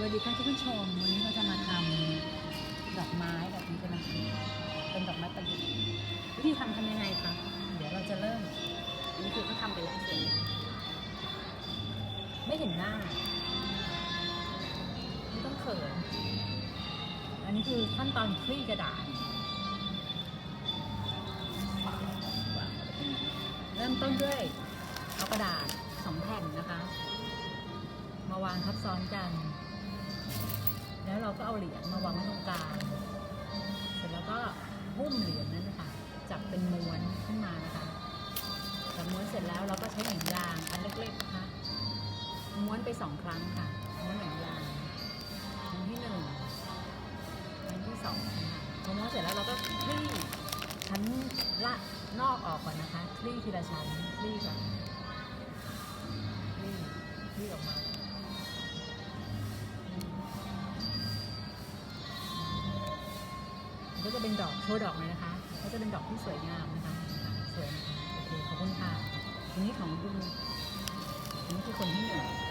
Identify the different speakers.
Speaker 1: วัสดีค่ะท่านผู้ชมวันนี้เราจะมาทำดอกไม้แบบนี้กันนะคะเป็นดอกไม้ประดิษฐ์วิธีทำยังไงคะเดี๋ยวเราจะเริ่มอันนี้คือเขาทำไปแล้วส่วนไม่เห็นหน้าไม่ต้องเขินอันนี้คือขั้นตอนคลี่กระดาษเริ่มต้นด้วยเอากระดาษ2 แผ่นนะคะมาวางทับซ้อนกันแล้วเราก็เอาเหรียญมาวางไว้ตรงกลางเสร็จแล้วก็หุ้มเหรียญนั้นนะคะจับเป็นม้วนขึ้นมานะคะจับม้วนเสร็จแล้วเราก็ใช้หนังยางอันเล็กๆนะคะม้วนไป2 ครั้งค่ะม้วนหนังยางครั้งที่1ครั้งที่2นะคะพอม้วนเสร็จแล้วเราก็คลี่ชั้นละนอกออกก่อนนะคะคลี่ทีละชั้นคลี่ก่อนคลี่ออกมาก็จะเป็นดอกโชว์ดอกเลยนะคะก็จะเป็นดอกที่สวยงามนะคะสวยนะคะโอเคขอบคุณค่ะทีนี้ของคุณนี่คือคนที่1